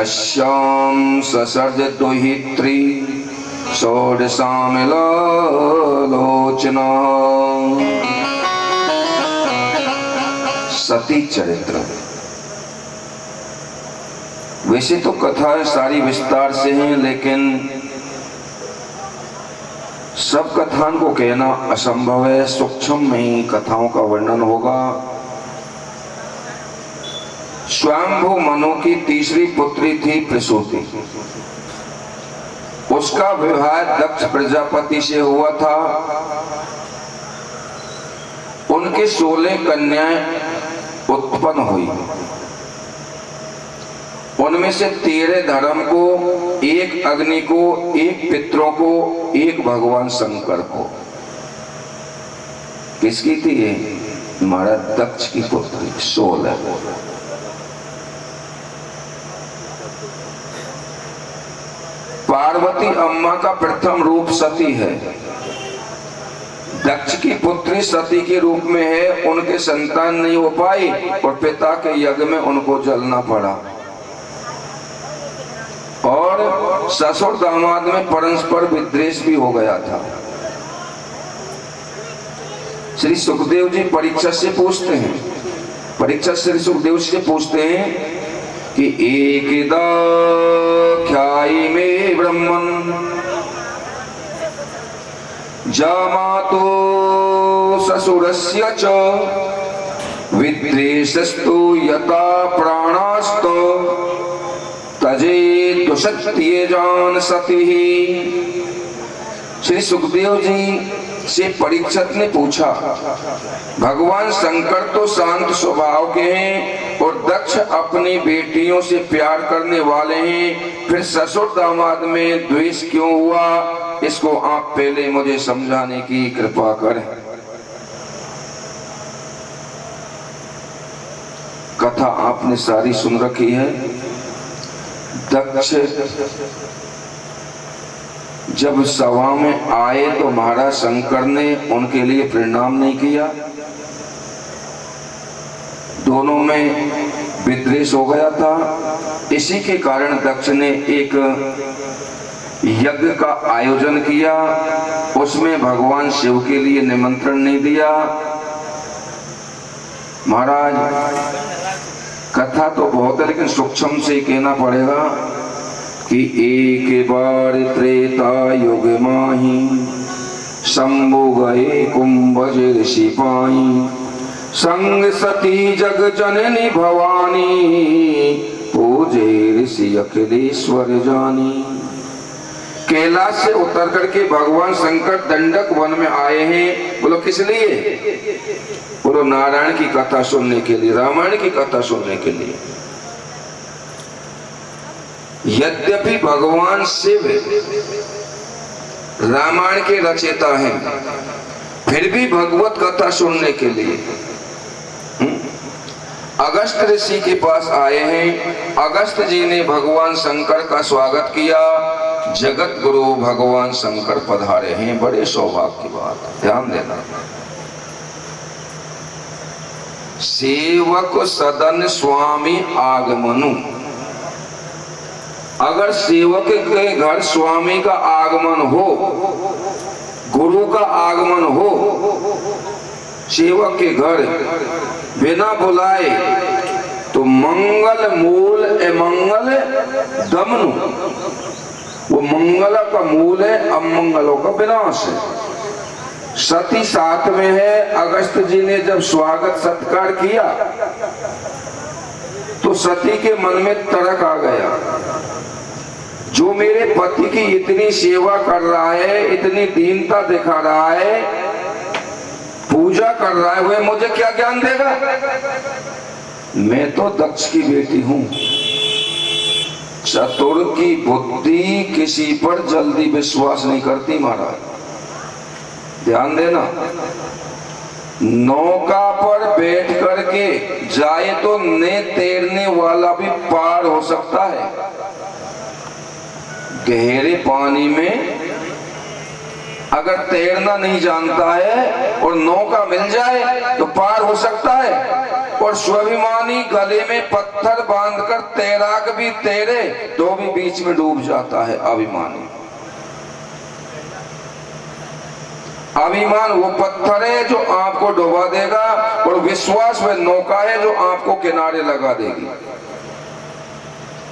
तस्यां ससर्ज दुहित्री षोडशामिलोचना। सती चरित्र। वैसे तो कथाएं सारी विस्तार से हैं, लेकिन सब कथाओं को कहना असंभव है। सूक्ष्म में ही कथाओं का वर्णन होगा। स्वयंभू मनु की तीसरी पुत्री थी प्रसूति। उसका विवाह दक्ष प्रजापति से हुआ था। उनके 16 कन्याएं उत्पन्न हुई। उनमें से 13 धर्म को, 1 अग्नि को, 1 पितरों को, 1 भगवान शंकर को। किसकी थी ये? हमारा दक्ष की पुत्री 16। पार्वती अम्मा का प्रथम रूप सती है। दक्ष की पुत्री सती के रूप में है। उनके संतान नहीं हो पाई और पिता के यज्ञ में उनको जलना पड़ा। और ससुर दामाद में परस्पर विद्वेष भी हो गया था। श्री सुखदेव जी परीक्षा से पूछते हैं, श्री सुखदेव से पूछते हैं कि एकदा ख्याई में ब्रह्मन जामातो ससुरस्य च विद्वेषस्तु यथा प्राणास्तो तजे दुषत्येजान सती। श्री सुखदेव जी से परीक्षित ने पूछा, भगवान शंकर तो शांत स्वभाव के हैं और दक्ष अपनी बेटियों से प्यार करने वाले हैं, फिर ससुर दामाद में द्वेष क्यों हुआ? इसको आप पहले मुझे समझाने की कृपा करें। कथा आपने सारी सुन रखी है। दक्ष जब सभा में आए तो महाराज शंकर ने उनके लिए प्रणाम नहीं किया। दोनों में विद्वेष हो गया था। इसी के कारण दक्ष ने एक यज्ञ का आयोजन किया। उसमें भगवान शिव के लिए निमंत्रण नहीं दिया। महाराज कथा तो बहुत है, लेकिन सूक्ष्म से ही कहना पड़ेगा कि एक बार त्रेता युग माही शंभु गए कुंभज ऋषि पाई संग सती जग जननी भवानी पूजे ऋषि अखिलेश्वर जानी। कैलाश से उतर करके भगवान शंकर दंडक वन में आए हैं। बोलो किस लिए? बोलो नारायण की कथा सुनने के लिए, रामायण की कथा सुनने के लिए। यद्यपि भगवान शिव रामायण के रचयिता हैं, फिर भी भगवत कथा सुनने के लिए अगस्त ऋषि के पास आए हैं। अगस्त जी ने भगवान शंकर का स्वागत किया। जगत गुरु भगवान शंकर पधारे हैं। बड़े सौभाग्य की बात, ध्यान देना। सेवक सदन स्वामी आगमनु। अगर सेवक के घर स्वामी का आगमन हो, गुरु का आगमन हो, सेवक के घर बिना बुलाए तो मंगल मूल अमंगल दमनु। वो मंगल का मूल है, अमंगलों का विनाश है। सती साथ में है। अगस्त जी ने जब स्वागत सत्कार किया तो सती के मन में तड़क आ गया, जो मेरे पति की इतनी सेवा कर रहा है, इतनी दीनता दिखा रहा है, पूजा कर रहा है, वह मुझे क्या ज्ञान देगा? मैं तो दक्ष की बेटी हूं। चतुर की बुद्धि किसी पर जल्दी विश्वास नहीं करती महाराज, ध्यान देना। नौका पर बैठ करके जाए तो ने तैरने वाला भी पार हो सकता है। गहरे पानी में अगर तैरना नहीं जानता है और नौका मिल जाए तो पार हो सकता है। और और स्वाभिमानी गले में पत्थर बांधकर तैराक भी तैरे तो भी बीच में डूब जाता है अभिमानी। अभिमान वो पत्थर है जो आपको डुबा देगा और विश्वास वह नौका है जो आपको किनारे लगा देगी।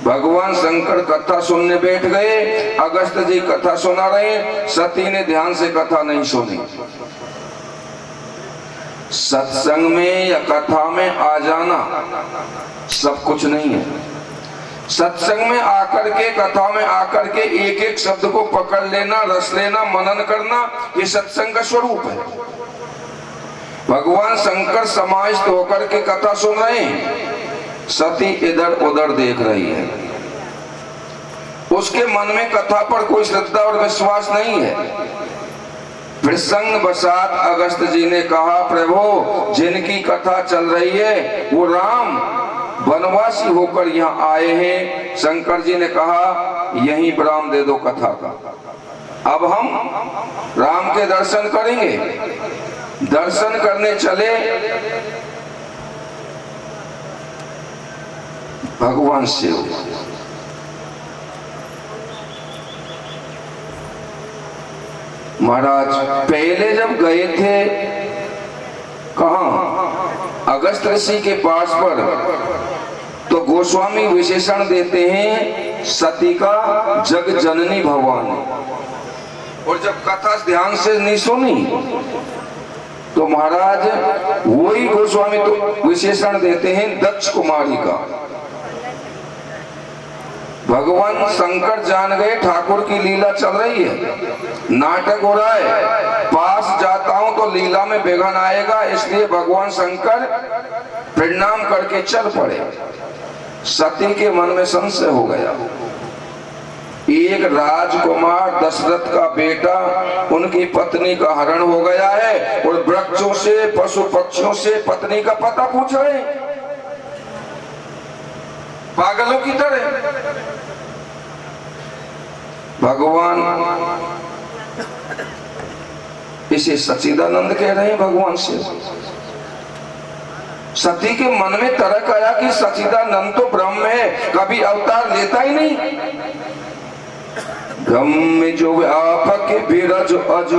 भगवान शंकर कथा सुनने बैठ गए, अगस्त जी कथा सुना रहे, सती ने ध्यान से कथा नहीं सुनी। सत्संग में या कथा में आ जाना सब कुछ नहीं है। सत्संग में आकर के, कथा में आकर के एक एक शब्द को पकड़ लेना, रस लेना, मनन करना, ये सत्संग का स्वरूप है। भगवान शंकर समाहित होकर के कथा सुन रहे हैं, सती इधर उधर देख रही है, उसके मन में कथा पर कोई श्रद्धा और विश्वास नहीं है। प्रसंग बसात अगस्त जी ने कहा, प्रभु जिनकी कथा चल रही है वो राम वनवासी होकर यहाँ आए हैं। शंकर जी ने कहा यही विराम दे दो कथा का, अब हम राम के दर्शन करेंगे। दर्शन करने चले, भगवान शिव महाराज पहले जब गए थे कहाँ, अगस्त ऋषि के पास पर, तो गोस्वामी विशेषण देते हैं सती का जग जननी भवानी। और जब कथा ध्यान से नहीं सुनी तो महाराज वही गोस्वामी तो विशेषण देते हैं दक्ष कुमारी का। भगवान शंकर जान गए ठाकुर की लीला चल रही है, नाटक हो रहा है, पास जाता हूं तो लीला में विघ्न आएगा, इसलिए भगवान शंकर प्रणाम करके चल पड़े। सती के मन में संशय हो गया, एक राजकुमार दशरथ का बेटा, उनकी पत्नी का हरण हो गया है और वृक्षों से, पशु पक्षियों से पत्नी का पता पूछ रहे, पागलों की तरह। भगवान इसे सच्चिदानंद कह रहे हैं भगवान से। सती के मन में तर्क आया कि सच्चिदानंद तो ब्रह्म है, कभी अवतार लेता ही नहीं। ब्रह्म जो व्यापक विरज अज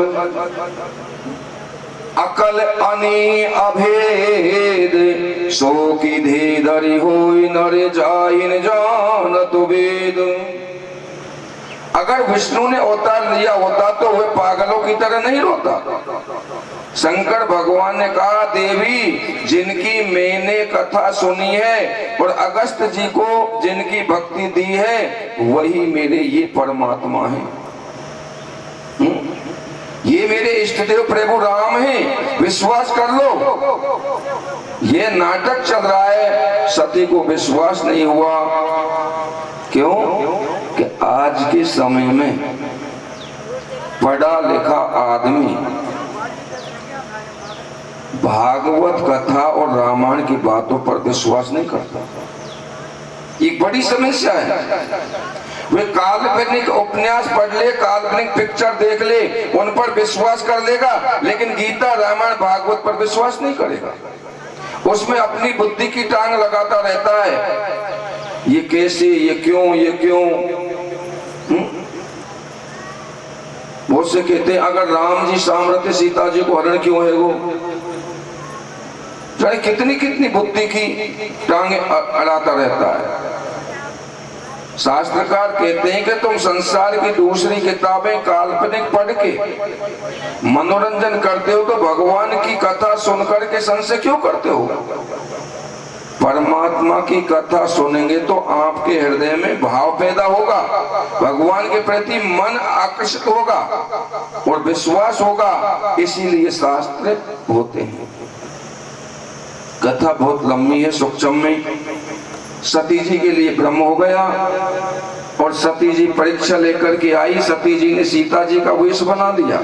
अकल अनी अभेद, सो की धीधरी होई नर जाइन जान तो वेद। अगर विष्णु ने अवतार लिया होता तो वह पागलों की तरह नहीं रोता। शंकर भगवान ने कहा, देवी जिनकी मैंने कथा सुनी है और अगस्त जी को जिनकी भक्ति दी है वही मेरे ये परमात्मा है, ये मेरे इष्ट देव प्रभु राम हैं, विश्वास कर लो। ये नाटक चल रहा है, सती को विश्वास नहीं हुआ। क्यों? कि आज के समय में पढ़ा लिखा आदमी भागवत कथा और रामायण की बातों पर विश्वास नहीं करता। एक बड़ी समस्या है। वे काल्पनिक उपन्यास पढ़ ले, काल्पनिक पिक्चर देख ले, उन पर विश्वास कर लेगा, लेकिन गीता रामायण भागवत पर विश्वास नहीं करेगा। उसमें अपनी बुद्धि की टांग लगाता रहता है, ये कैसे, ये क्यों, ये क्यों। वो से कहते हैं अगर राम जी सामर्थ्य सीता जी को हरण क्यों है, वो कितनी कितनी बुद्धि की टांगे अड़ाता रहता है। शास्त्रकार कहते हैं कि तुम संसार की दूसरी किताबें काल्पनिक पढ़ के मनोरंजन करते हो तो भगवान की कथा सुनकर के संशय क्यों करते हो? परमात्मा की कथा सुनेंगे तो आपके हृदय में भाव पैदा होगा, भगवान के प्रति मन आकर्षित होगा और विश्वास होगा। इसीलिए शास्त्र होते हैं। कथा बहुत लंबी है, सूक्ष्म में। सती जी के लिए ब्रह्म हो गया और सती जी परीक्षा लेकर के आई। सती जी ने सीता जी का वेश बना दिया।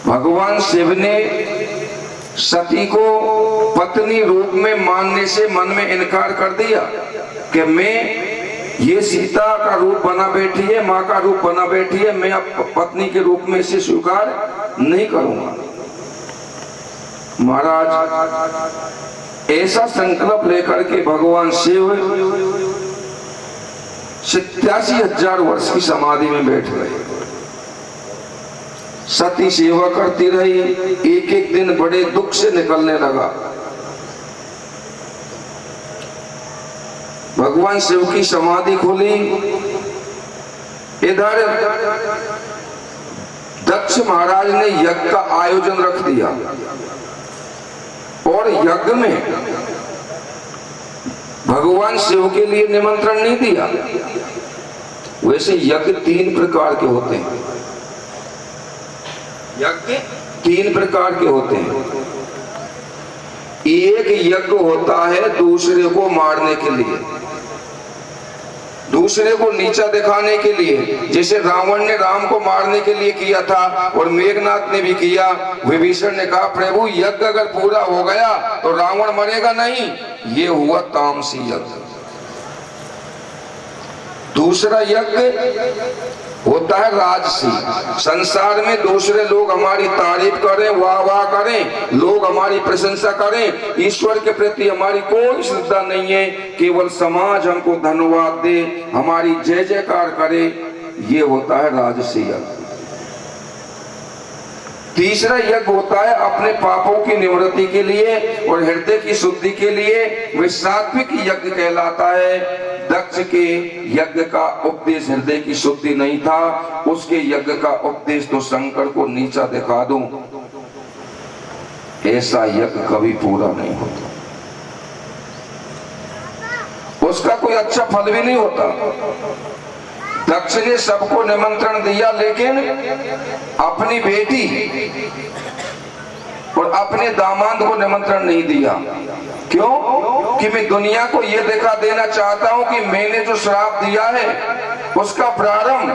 भगवान शिव ने सती को पत्नी रूप में मानने से मन में इनकार कर दिया कि मैं ये सीता का रूप बना बैठी है, माँ का रूप बना बैठी है, मैं अब पत्नी के रूप में इसे स्वीकार नहीं करूंगा। महाराज ऐसा संकल्प लेकर के भगवान शिव 87,000 वर्ष की समाधि में बैठ गए। सती सेवा करती रही, एक एक दिन बड़े दुख से निकलने लगा। भगवान शिव की समाधि खुली, इधर दक्ष महाराज ने यज्ञ का आयोजन रख दिया और यज्ञ में भगवान शिव के लिए निमंत्रण नहीं दिया। वैसे यज्ञ 3 प्रकार के होते हैं। यज्ञ 3 प्रकार के होते हैं। एक यज्ञ होता है दूसरे को मारने के लिए, दूसरे को नीचा दिखाने के लिए, जैसे रावण ने राम को मारने के लिए किया था और मेघनाथ ने भी किया। विभीषण ने कहा प्रभु यज्ञ अगर पूरा हो गया तो रावण मरेगा नहीं। ये हुआ तामसी यज्ञ। दूसरा यज्ञ होता है राजसी। संसार में दूसरे लोग हमारी तारीफ करें, वाह वाह करें, लोग हमारी प्रशंसा करें, ईश्वर के प्रति हमारी कोई श्रद्धा नहीं है, केवल समाज हमको धन्यवाद दे, हमारी जय जयकार करे, ये होता है राजसी यज्ञ। तीसरा यज्ञ होता है अपने पापों की निवृत्ति के लिए और हृदय की शुद्धि के लिए, वह सात्विक यज्ञ कहलाता है। दक्ष के यज्ञ का उपदेश हृदय की शुद्धि नहीं था, उसके यज्ञ का उपदेश तो शंकर को नीचा दिखा दूं, ऐसा यज्ञ कभी पूरा नहीं होता, उसका कोई अच्छा फल भी नहीं होता। दक्ष ने सबको निमंत्रण दिया लेकिन अपनी बेटी और अपने दामाद को निमंत्रण नहीं दिया। क्यों? कि मैं दुनिया को यह दिखा देना चाहता हूं कि मैंने जो श्राप दिया है उसका प्रारंभ,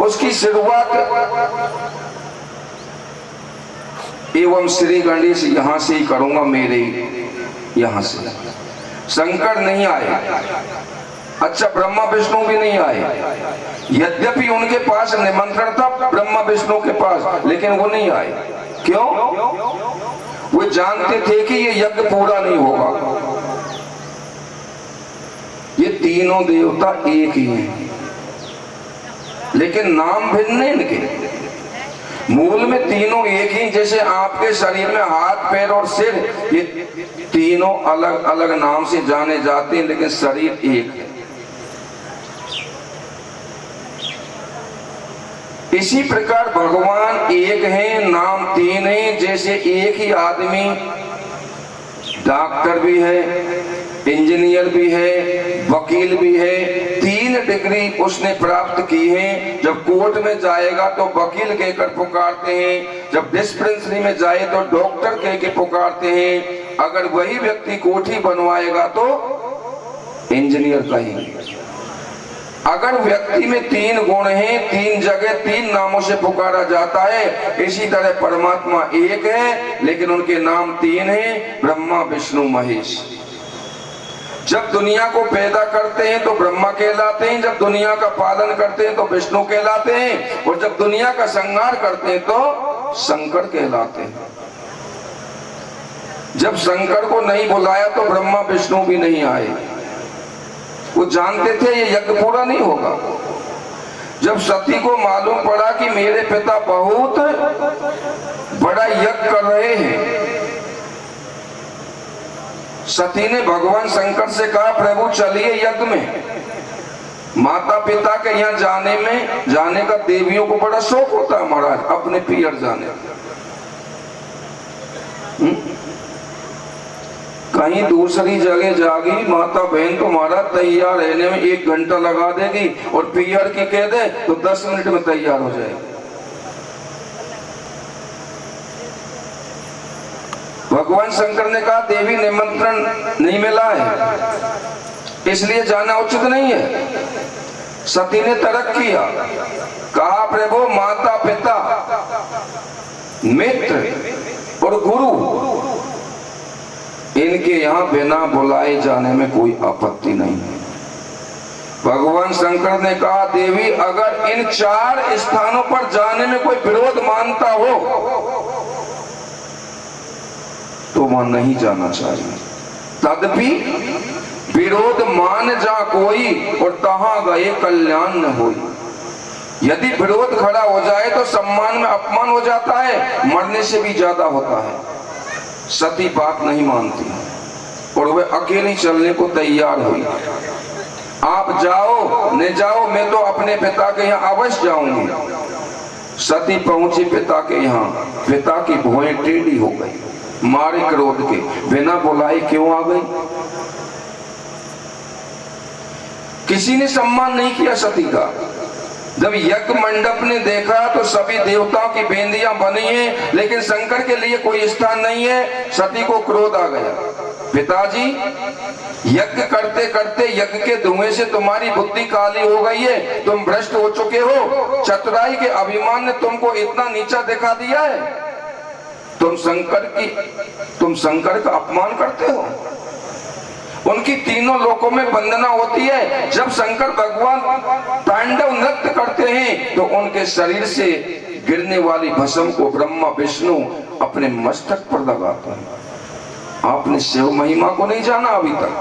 उसकी शुरुआत एवं श्री गणेश यहां से ही करूंगा, मेरे यहां से। शंकर नहीं आए, अच्छा ब्रह्मा विष्णु भी नहीं आए, यद्यपि उनके पास निमंत्रण था ब्रह्मा विष्णु के पास, लेकिन वो नहीं आए। क्यों? वो जानते थे कि ये यज्ञ पूरा नहीं होगा। ये तीनों देवता एक ही हैं, लेकिन नाम भिन्न है इनके। मूल में तीनों एक ही, जैसे आपके शरीर में हाथ पैर और सिर, ये तीनों अलग अलग नाम से जाने जाते हैं, लेकिन शरीर एक है। इसी प्रकार भगवान एक है, नाम 3 है। जैसे एक ही आदमी डॉक्टर भी है, इंजीनियर भी है, वकील भी है, 3 डिग्री उसने प्राप्त की है। जब कोर्ट में जाएगा तो वकील कहकर पुकारते हैं, जब डिस्पेंसरी में जाए तो डॉक्टर कह के पुकारते हैं। अगर वही व्यक्ति कोठी बनवाएगा तो इंजीनियर कहेंगे। अगर व्यक्ति में 3 गुण हैं, 3 जगह 3 नामों से पुकारा जाता है। इसी तरह परमात्मा एक है, लेकिन उनके नाम 3 हैं, ब्रह्मा विष्णु महेश। जब दुनिया को पैदा करते हैं तो ब्रह्मा कहलाते हैं, जब दुनिया का पालन करते हैं तो विष्णु कहलाते हैं, और जब दुनिया का संहार करते हैं तो शंकर कहलाते हैं। जब शंकर को नहीं बुलाया तो ब्रह्मा विष्णु भी नहीं आए। वो जानते थे ये यज्ञ पूरा नहीं होगा। जब सती को मालूम पड़ा कि मेरे पिता बहुत बड़ा यज्ञ कर रहे हैं, सती ने भगवान शंकर से कहा प्रभु चलिए यज्ञ में। माता पिता के यहाँ जाने का देवियों को बड़ा शौक होता है महाराज, अपने पियर जाने। कहीं दूसरी जगह जागी माता बहन तो महाराज तैयार रहने में 1 घंटा लगा देगी, और पियर की कह दे तो 10 मिनट में तैयार हो जाएगी। भगवान शंकर ने कहा देवी निमंत्रण नहीं मिला है, इसलिए जाना उचित नहीं है। सती ने तर्क किया, कहा प्रभु माता पिता मित्र और गुरु इनके यहाँ बिना बुलाए जाने में कोई आपत्ति नहीं है। भगवान शंकर ने कहा देवी अगर इन 4 स्थानों पर जाने में कोई विरोध मानता हो तो को वहां नहीं जाना चाहिए। तदपि विरोध मान जा कोई और तहां गए कल्याण न होई। यदि विरोध खड़ा हो जाए तो सम्मान में अपमान हो जाता है, मरने से भी ज्यादा होता है। सती बात नहीं मानती और वह अकेली चलने को तैयार हुई। आप जाओ न जाओ, मैं तो अपने पिता के यहाँ अवश्य जाऊंगी। सती पहुंची पिता के यहाँ। पिता की भुएं टेढ़ी हो गई, मारे क्रोध के, बिना बुलाए क्यों आ गई। किसी ने सम्मान नहीं किया सती का। जब यज्ञ मंडप ने देखा तो सभी देवताओं की बेंदियां बनी हैं, लेकिन शंकर के लिए कोई स्थान नहीं है। सती को क्रोध आ गया। पिताजी, यज्ञ करते करते यज्ञ के धुएं से तुम्हारी बुद्धि काली हो गई है, तुम भ्रष्ट हो चुके हो। चतुराई के अभिमान ने तुमको इतना नीचा दिखा दिया है। तुम शंकर का अपमान करते हो। उनकी तीनों लोकों में वंदना होती है। जब शंकर भगवान तांडव नृत्य करते हैं तो उनके शरीर से गिरने वाली भस्म को ब्रह्मा विष्णु अपने मस्तक पर लगाते हैं। आपने शिव महिमा को नहीं जाना अभी तक।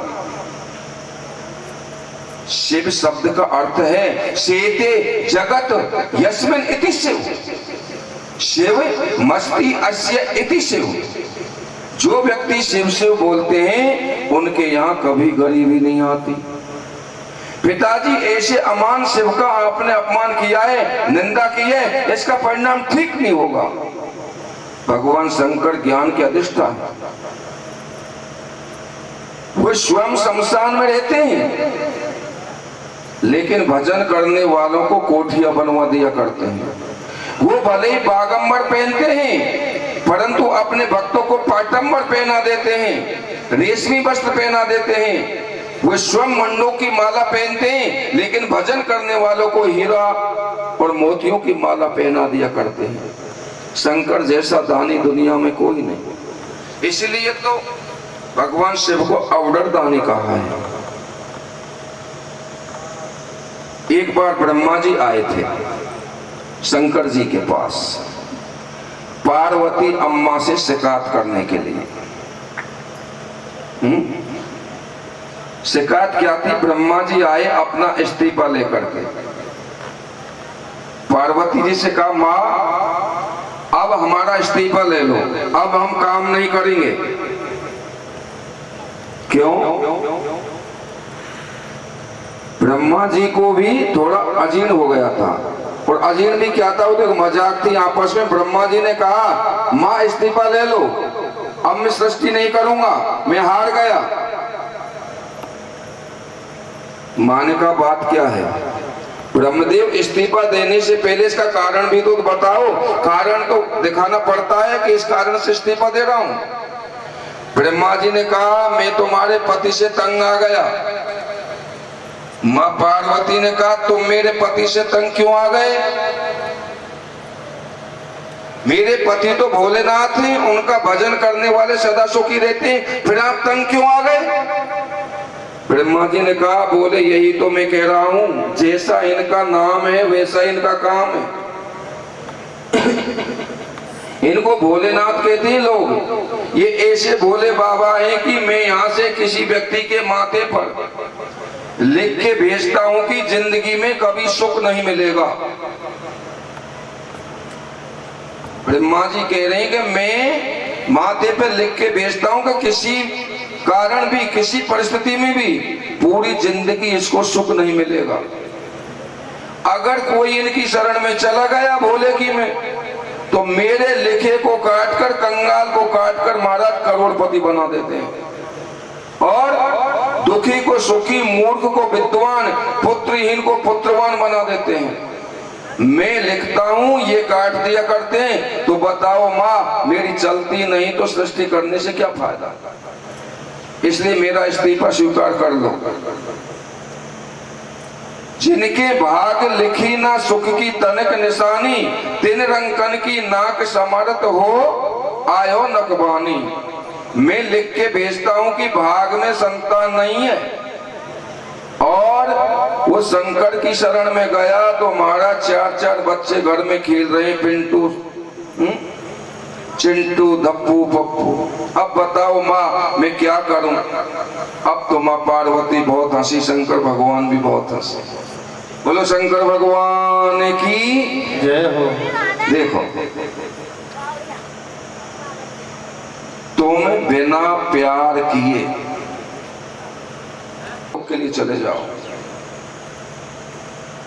शिव शब्द का अर्थ है सेते जगत यस्मिन इति शिव। शिव मस्ति अस्य इति शिव। जो व्यक्ति शिव शिव बोलते हैं उनके यहाँ कभी गरीबी नहीं आती। पिताजी, ऐसे अमान शिव का आपने अपमान किया है, निंदा की है, इसका परिणाम ठीक नहीं होगा। भगवान शंकर ज्ञान के अधिष्ठान है। वो स्वयं शमशान में रहते हैं, लेकिन भजन करने वालों को कोठियां बनवा दिया करते हैं। वो भले ही बागंबर पहनते हैं, परंतु अपने भक्तों को पाटंबर पहना देते हैं, रेशमी वस्त्र पहना देते हैं। वो स्वयं मंडों की माला पहनते हैं, लेकिन भजन करने वालों को हीरा और मोतियों की माला पहना दिया करते हैं। शंकर जैसा दानी दुनिया में कोई नहीं। इसलिए तो भगवान शिव को अवडर दानी कहा है। एक बार ब्रह्मा जी आए थे शंकर जी के पास पार्वती अम्मा से शिकायत करने के लिए। शिकायत क्या थी? ब्रह्मा जी आए अपना इस्तीफा लेकर के। पार्वती जी से कहा, माँ अब हमारा इस्तीफा ले लो, अब हम काम नहीं करेंगे। क्यों? ब्रह्मा जी को भी थोड़ा अजीर्ण हो गया था। और अजीर्ण भी क्या था, वो तो मजाक थी आपस में। ब्रह्मा जी ने कहा, माँ इस्तीफा ले लो, अब मैं सृष्टि नहीं करूंगा, मैं हार गया। माँ ने कहा, बात क्या है? ब्रह्मदेव, इस्तीफा देने से पहले इसका कारण भी तो बताओ। कारण तो दिखाना पड़ता है कि इस कारण से इस्तीफा दे रहा हूं। ब्रह्मा जी ने कहा, मैं तुम्हारे पति से तंग आ गया। माँ पार्वती ने कहा, तुम मेरे पति से तंग क्यों आ गए? मेरे पति तो भोलेनाथ हैं, उनका भजन करने वाले सदा सुखी रहते हैं, फिर आप तंग क्यों आ गए? ब्रह्मा जी ने कहा, बोले यही तो मैं कह रहा हूं, जैसा इनका नाम है वैसा इनका काम है। इनको भोलेनाथ कहते हैं लोग। ये ऐसे भोले बाबा हैं कि मैं यहाँ से किसी व्यक्ति के माथे पर लिख के भेजता हूं कि जिंदगी में कभी सुख नहीं मिलेगा। ब्रह्मा जी कह रहे हैं कि मैं माथे पे लिख के भेजता हूं कि किसी कारण भी, किसी परिस्थिति में भी पूरी जिंदगी इसको सुख नहीं मिलेगा। अगर कोई इनकी शरण में चला गया भोले की में, तो मेरे लिखे को काटकर, कंगाल को काटकर महाराज करोड़पति बना देते हैं। और दुखी को सुखी, मूर्ख को विद्वान, पुत्रहीन को पुत्रवान बना देते हैं। मैं लिखता हूं, ये काट दिया करते हैं। तो बताओ माँ, मेरी चलती नहीं तो सृष्टि करने से क्या फायदा? इसलिए मेरा इस्तीफा स्वीकार कर लो। जिनके भाग लिखी ना सुख की तनक निशानी, तिन रंकन की नाक समर्थ हो आयो नकबानी। मैं लिख के भेजता हूं कि भाग में संतान नहीं है, और वो शंकर की शरण में गया तो महाराज 4-4 बच्चे घर में खेल रहे हैं। पिंटू चिंटू धप्पू पप्पू। अब बताओ माँ मैं क्या करूं? अब तो माँ पार्वती बहुत हंसी, शंकर भगवान भी बहुत हंसे। बोलो शंकर भगवान की जय हो। देखो तुम बिना प्यार किए के लिए चले जाओ,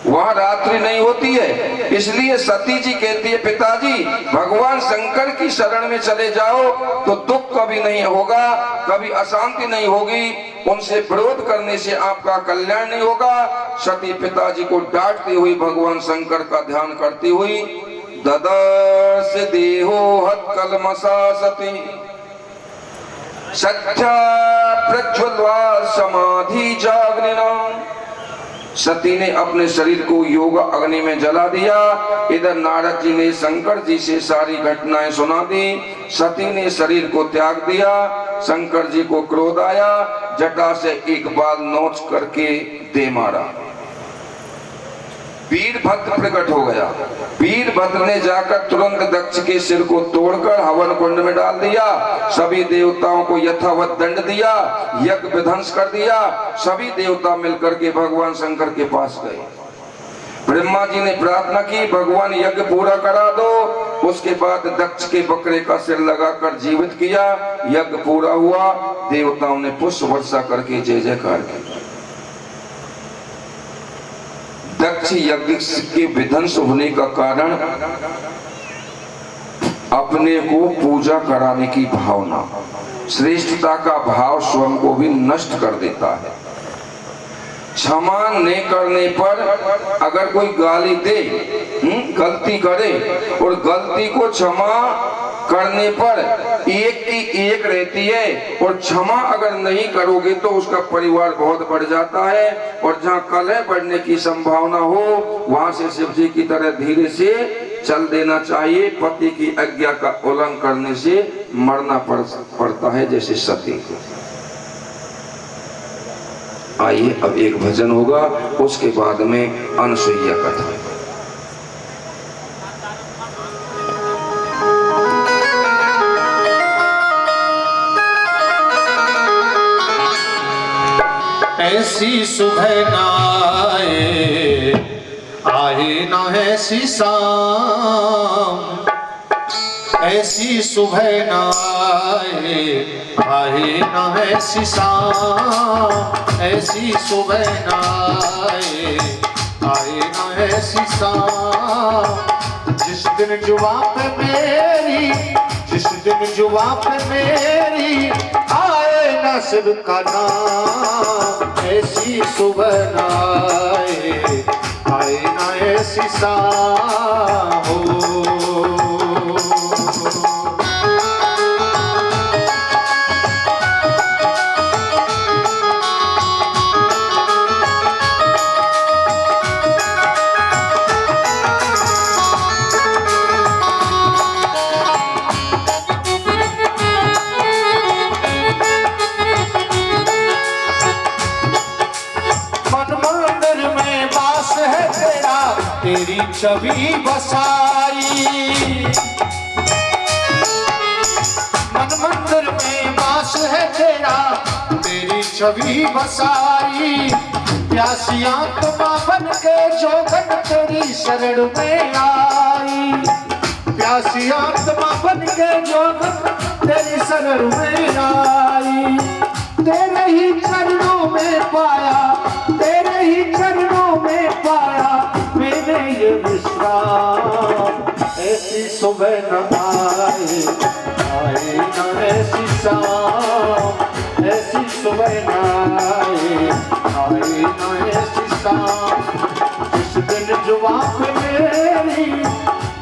वहां रात्रि नहीं होती है। इसलिए सती जी कहती है पिताजी भगवान शंकर की शरण में चले जाओ तो दुख कभी नहीं होगा, कभी अशांति नहीं होगी, उनसे विरोध करने से आपका कल्याण नहीं होगा। सती पिताजी को डांटती हुई भगवान शंकर का ध्यान करती हुई ददर्श देहो हत्कलमसा सती सत्या प्रज्वल्वा समाधि जागरिणा। सती ने अपने शरीर को योग अग्नि में जला दिया। इधर नारद जी ने शंकर जी से सारी घटनाएं सुना दी। सती ने शरीर को त्याग दिया। शंकर जी को क्रोध आया, जटा से एक बाल नोच करके दे मारा। वीरभद्र प्रकट हो गया। वीरभद्र ने जाकर तुरंत दक्ष के सिर को तोड़कर हवन कुंड में डाल दिया। सभी देवताओं को यथावत दंड दिया, यज्ञ विध्वंस कर दिया। सभी देवता मिलकर के भगवान शंकर के पास गए। ब्रह्मा जी ने प्रार्थना की भगवान यज्ञ पूरा करा दो। उसके बाद दक्ष के बकरे का सिर लगाकर जीवित किया। यज्ञ पूरा हुआ। देवताओं ने पुष्प वर्षा करके जय जयकार की। दक्ष यज्ञ के विध्वंस होने का कारण अपने को पूजा कराने की भावना, श्रेष्ठता का भाव स्वयं को भी नष्ट कर देता है। क्षमा नहीं करने पर अगर कोई गाली दे, गलती करे और गलती को क्षमा करने पर एक की एक रहती है, और क्षमा अगर नहीं करोगे तो उसका परिवार बहुत बढ़ जाता है। और जहाँ कलह बढ़ने की संभावना हो वहां से शिव जी की तरह धीरे से चल देना चाहिए। पति की आज्ञा का उल्लंघन करने से मरना पड़ता है, जैसे सती को। आइए अब एक भजन होगा, उसके बाद में अनसुईया कथा। ऐसी सुबह न आए, आए न ऐसी शाम। ऐसी सुबह न आए, आए न ऐसी शाम। ऐसी सुबह न आए, आए न ऐसी शाम। जिस दिन जुबां पे मेरी, जिस दिन जुबां पे मेरी आए नसीब का नाम। ऐसी सुबह न आए, आए न ऐसी शाम हो। तेरी छवि बसाई, मन मंदिर में वास है तेरा, तेरी छवि बसाई। प्यासी आत्मा बन के जोगन तेरी शरण में आई। प्यासी आत्मा बन के जोगन तेरी शरण में आई। तेरे ही चरणों में पाया, तेरे ही चरणों में पाया मैंने ये विश्राम। ऐसी सुबह न आए, आए न ऐसी शाम। ऐसी सुबह न आए, आए न ऐसी शाम। जिस दिन जुबां पे मेरी,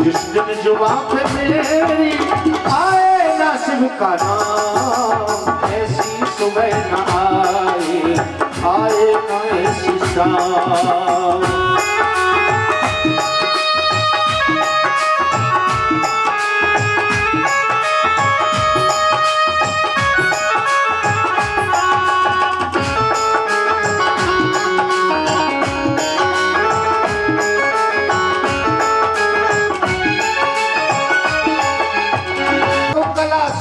जिस दिन जुबां पे मेरी आए नसीब का नाम। ऐसी सुबह न आए, आए न ऐसी शाम।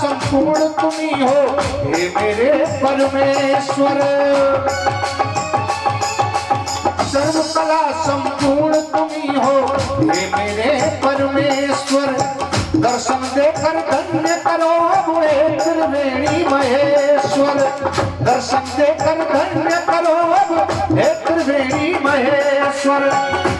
संपूर्ण तुम्ही हो हे मेरे परमेश्वर। सर्व कला संपूर्ण तुम्ही हो हे मेरे परमेश्वर। दर्शन देकर धन्य करो हे त्रिवेणी महेश्वर। दर्शन देकर धन्य करो हे त्रिवेणी महेश्वर।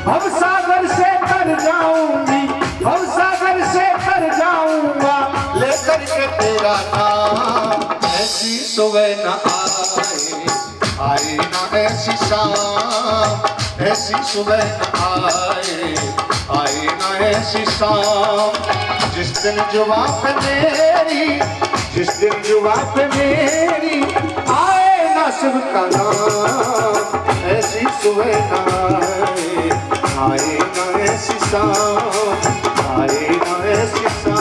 भवसागर से तर जाऊंगी, भवसागर से तर जाऊंगा लेकर के तेरा नाम। ऐसी सुबह न आए न ऐसी शाम, ऐसी सुबह न आए न ऐसी शाम। जिस दिन जुबा पे मेरी, जिस दिन जुबा पे मेरी आए ना शिव का नाम। ऐसी सुबह न आए न ऐसी शाम, आए न ऐसी शाम।